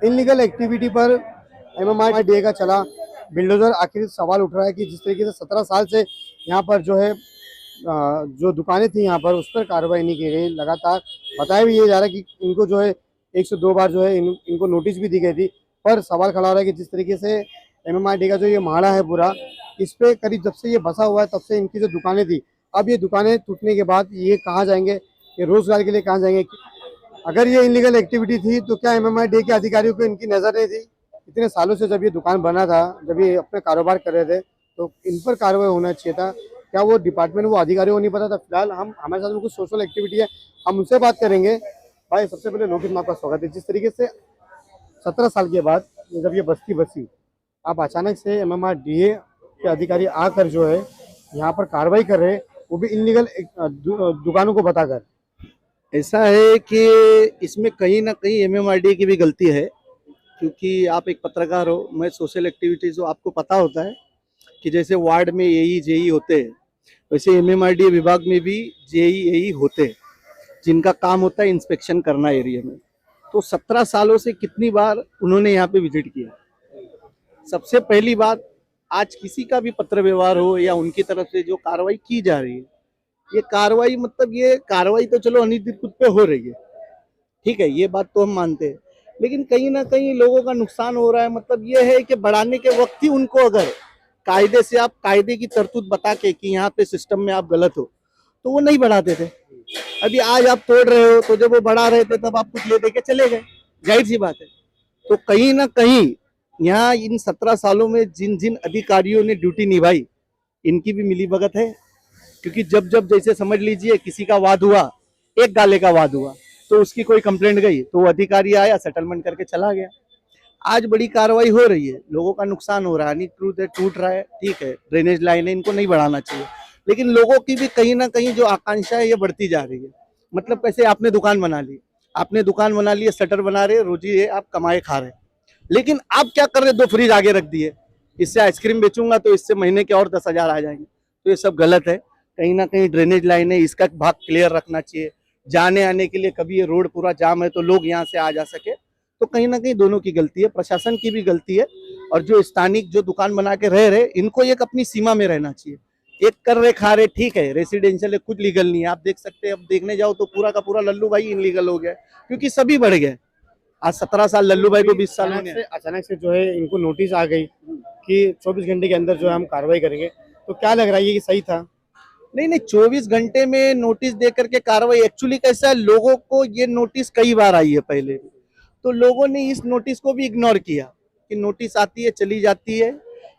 Illegal activity पर MMR day का चला बिल्डोजर। आखिर सवाल उठ रहा है कि जिस तरीके से 17 साल से यहाँ पर जो है जो दुकानें थी यहाँ पर उस पर कार्रवाई नहीं की गई। लगातार बताया भी ये जा रहा है कि इनको जो है 102 बार जो है इनको नोटिस भी दी गई थी। पर सवाल खड़ा हो रहा है कि जिस तरीके से एमएमआर डे का जो ये माड़ा है पूरा, इस पे करीब जब से ये बसा हुआ है तब से इनकी जो दुकानें थी, अब ये दुकानें टूटने के बाद ये कहाँ जाएंगे, ये रोजगार के लिए कहाँ जाएंगे। अगर ये इनलीगल एक्टिविटी थी तो क्या एमएमआर डे के अधिकारियों को इनकी नजर नहीं थी? इतने सालों से जब ये दुकान बना था, जब ये अपने कारोबार कर रहे थे, तो इन पर कार्रवाई होना चाहिए था। क्या वो डिपार्टमेंट, वो अधिकारियों को नहीं पता था? फिलहाल हम हमारे साथ में कुछ सोशल एक्टिविटी है, हम उनसे बात करेंगे। भाई सबसे पहले लोकेश में आपका स्वागत है। जिस तरीके से 17 साल के बाद जब ये बस्ती बसी, आप अचानक से एमएमआर डीए के अधिकारी आकर जो है यहाँ पर कार्रवाई कर रहे हैं, वो भी इनलीगल दुकानों को बताकर। ऐसा है कि इसमें कहीं ना कहीं एमएमआरडी की भी गलती है, क्योंकि आप एक पत्रकार हो, मैं सोशल एक्टिविटीज हो, आपको पता होता है कि जैसे वार्ड में एई जेई होते हैं, वैसे एमएमआरडी विभाग में भी जेई एई होते हैं, जिनका काम होता है इंस्पेक्शन करना एरिया में। तो 17 सालों से कितनी बार उन्होंने यहाँ पे विजिट किया। सबसे पहली बात, आज किसी का भी पत्र व्यवहार हो या उनकी तरफ से जो कार्रवाई की जा रही है, ये कार्रवाई तो चलो अनियंत्रित पे हो रही है, ठीक है, ये बात तो हम मानते हैं, लेकिन कहीं ना कहीं लोगों का नुकसान हो रहा है। मतलब ये है कि बढ़ाने के वक्त ही उनको अगर कायदे से आप कायदे की तरतूद बता के कि यहाँ पे सिस्टम में आप गलत हो, तो वो नहीं बढ़ाते थे। अभी आज आप तोड़ रहे हो, तो जब वो बढ़ा रहे थे तब आप कुछ ले दे के चले गए, जाहिर सी बात है। तो कहीं ना कहीं यहाँ इन 17 सालों में जिन जिन अधिकारियों ने ड्यूटी निभाई, इनकी भी मिलीभगत है। क्योंकि जब जब जैसे समझ लीजिए किसी का वाद हुआ, एक गाले का वाद हुआ, तो उसकी कोई कंप्लेंट गई तो वो अधिकारी आया, सेटलमेंट करके चला गया। आज बड़ी कार्रवाई हो रही है, लोगों का नुकसान हो रहा है, टूट रहा है, ठीक है, ड्रेनेज लाइन है, इनको नहीं बढ़ाना चाहिए, लेकिन लोगों की भी कहीं ना कहीं जो आकांक्षा है ये बढ़ती जा रही है। मतलब कैसे, आपने दुकान बना ली, शटर बना रहे, रोजी है, आप कमाए खा रहे, लेकिन आप क्या कर रहे, 2 फ्रिज आगे रख दिए, इससे आइसक्रीम बेचूंगा तो इससे महीने के और 10,000 आ जाएंगे। तो ये सब गलत है। कहीं ना कहीं ड्रेनेज लाइन है, इसका भाग क्लियर रखना चाहिए, जाने आने के लिए कभी ये रोड पूरा जाम है तो लोग यहाँ से आ जा सके। तो कहीं ना कहीं दोनों की गलती है, प्रशासन की भी गलती है, और जो स्थानिक जो दुकान बना के रह रहे, इनको एक अपनी सीमा में रहना चाहिए। एक कर रहे खा रहे, ठीक है, रेसिडेंशियल है, कुछ लीगल नहीं है। आप देख सकते हैं, अब देखने जाओ तो पूरा का पूरा लल्लू भाई इनलीगल हो गया, क्योंकि सभी बढ़ गए। आज 17 साल लल्लू भाई को 20 साल अचानक से जो है इनको नोटिस आ गई कि 24 घंटे के अंदर जो है हम कार्रवाई करेंगे, तो क्या लग रहा है ये कि सही था? नहीं, 24 घंटे में नोटिस दे करके कार्रवाई, एक्चुअली कैसा है, लोगों को ये नोटिस कई बार आई है पहले भी, तो लोगों ने इस नोटिस को भी इग्नोर किया कि नोटिस आती है चली जाती है।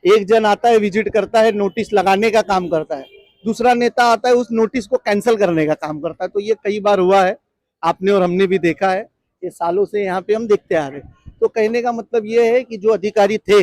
एक जन आता है, विजिट करता है, नोटिस लगाने का काम करता है, दूसरा नेता आता है, उस नोटिस को कैंसिल करने का काम करता है। तो ये कई बार हुआ है, आपने और हमने भी देखा है, ये सालों से यहाँ पे हम देखते आ रहे। तो कहने का मतलब ये है कि जो अधिकारी थे,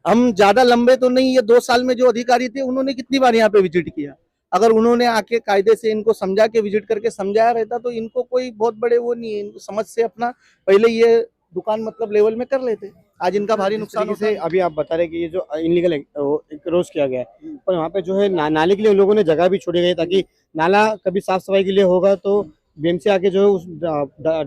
हम ज्यादा लंबे तो नहीं, ये 2 साल में जो अधिकारी थे उन्होंने कितनी बार यहाँ पे विजिट किया। अगर उन्होंने आके कायदे से इनको समझा के, विजिट करके समझाया रहता, तो इनको कोई बहुत बड़े वो नहीं है, इनको समझ से अपना पहले ये दुकान मतलब लेवल में कर लेते। आज इनका भारी नुकसान होता है। अभी आप बता रहे कि ये जो इनलीगल क्लोज किया गया है, पर वहाँ पे जो है नाले के लिए लोगों ने जगह भी छोड़ी गई, ताकि नाला कभी साफ सफाई के लिए होगा तो बीएमसी आके जो है उस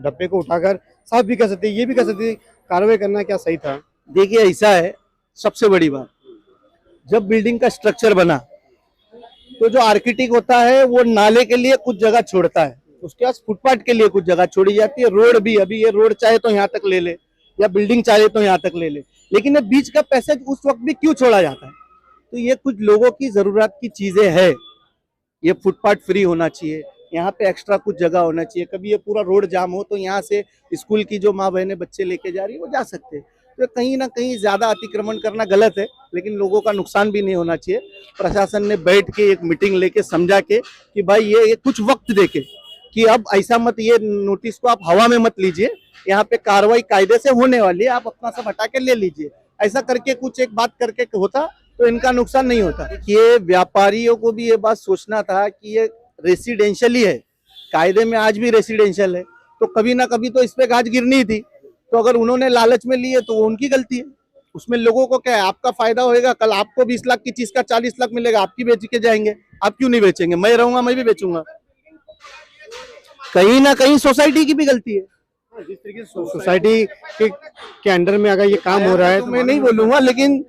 डब्बे को उठाकर साफ भी कर सकते, ये भी कर सकते। कार्रवाई करना क्या सही था? देखिए ऐसा है, सबसे बड़ी बात, जब बिल्डिंग का स्ट्रक्चर बना तो जो आर्किटेक्ट होता है वो नाले के लिए कुछ जगह छोड़ता है, उसके बाद फुटपाथ के लिए कुछ जगह छोड़ी जाती है। रोड भी, अभी ये रोड चाहे तो यहाँ तक ले ले, या बिल्डिंग चाहे तो यहाँ तक ले ले, लेकिन ये बीच का पैसेज उस वक्त भी क्यों छोड़ा जाता है? तो ये कुछ लोगों की जरूरत की चीजें है, ये फुटपाथ फ्री होना चाहिए, यहाँ पे एक्स्ट्रा कुछ जगह होना चाहिए। कभी ये पूरा रोड जाम हो तो यहाँ से स्कूल की जो माँ बहनें बच्चे लेके जा रही है वो जा सकते हैं। तो कहीं ना कहीं ज्यादा अतिक्रमण करना गलत है, लेकिन लोगों का नुकसान भी नहीं होना चाहिए। प्रशासन ने बैठ के एक मीटिंग लेके समझा के कि भाई ये कुछ वक्त देके कि अब ऐसा मत, ये नोटिस को आप हवा में मत लीजिए, यहाँ पे कार्रवाई कायदे से होने वाली है, आप अपना सब हटा के ले लीजिए। ऐसा करके कुछ एक बात करके होता तो इनका नुकसान नहीं होता। ये व्यापारियों को भी ये बात सोचना था कि ये रेसिडेंशियल ही है, कायदे में आज भी रेसिडेंशियल है, तो कभी ना कभी तो इस पे गाज गिरनी थी। तो अगर उन्होंने लालच में लिए तो वो उनकी गलती है, उसमें लोगों को क्या है, आपका फायदा होएगा। कल आपको 20 लाख की चीज का 40 लाख मिलेगा, आपकी बेच के जाएंगे, आप क्यों नहीं बेचेंगे? मैं रहूंगा, मैं भी बेचूंगा। कहीं ना कहीं सोसाइटी की भी गलती है। जिस तरीके से सोसाइटी के अंडर में अगर ये काम हो रहा है तो मैं नहीं बोलूंगा, लेकिन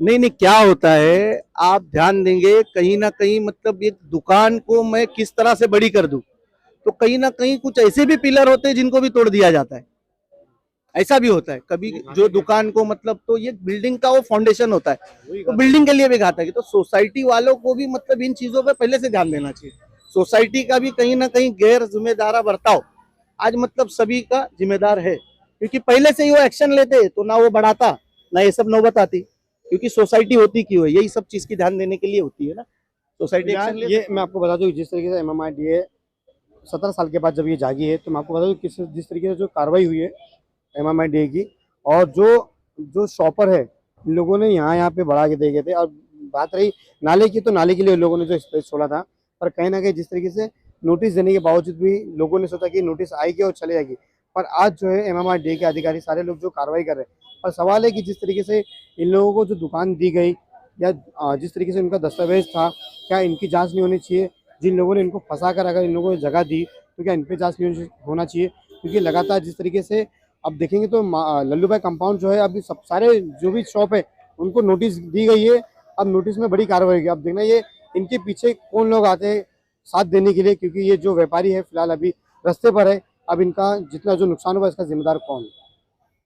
नहीं नहीं, क्या होता है आप ध्यान देंगे कहीं ना कहीं, मतलब एक दुकान को मैं किस तरह से बड़ी कर दूं, तो कहीं ना कहीं कुछ ऐसे भी पिलर होते हैं जिनको भी तोड़ दिया जाता है। ऐसा भी होता है कभी, जो दुकान को मतलब, तो ये बिल्डिंग का वो फाउंडेशन होता है, तो बिल्डिंग के लिए भी घातक है। तो सोसाइटी वालों को भी मतलब इन चीजों पे पहले से ध्यान देना चाहिए। सोसाइटी का भी कहीं ना कहीं गैर जिम्मेदार बर्ताव आज मतलब सभी का जिम्मेदार है, क्योंकि पहले से ही वो एक्शन लेते तो ना वो बढ़ाता, ना ये सब नौबत आती। क्योंकि सोसाइटी होती क्यों है, यही सब चीज की ध्यान देने के लिए होती है ना, सोसाइटी एक्शन ले। ये मैं आपको बता दूं, जिस तरीके से MMRDA 17 साल के बाद जब ये जागी है, तो मैं आपको बता दूं किस जिस तरीके से जो कार्रवाई हुई है MMRDA की, और जो जो शॉपर है, इन लोगों ने यहाँ पे बढ़ा के दे गए थे। और बात रही नाले की, तो नाले के लिए लोगों ने जो स्पेस छोड़ा था, पर कहीं ना कहीं जिस तरीके से नोटिस देने के बावजूद भी लोगों ने सोचा कि नोटिस आएगी और चले जाएगी, पर आज जो है MMRDA के अधिकारी सारे लोग जो कार्रवाई कर रहे हैं। और सवाल है कि जिस तरीके से इन लोगों को जो दुकान दी गई, या जिस तरीके से उनका दस्तावेज था, क्या इनकी जांच नहीं होनी चाहिए? जिन लोगों ने इनको फंसा कर अगर इन लोगों ने जगह दी, तो क्या इन पे जांच नहीं होना चाहिए? क्योंकि लगातार जिस तरीके से अब देखेंगे तो लल्लू भाई कंपाउंड जो है, अभी सब सारे जो भी शॉप है उनको नोटिस दी गई है। अब नोटिस में बड़ी कार्रवाई होगी। अब देखना ये इनके पीछे कौन लोग आते हैं साथ देने के लिए, क्योंकि ये जो व्यापारी है फिलहाल अभी रास्ते पर है। अब इनका जितना जो नुकसान हुआ इसका जिम्मेदार कौन है?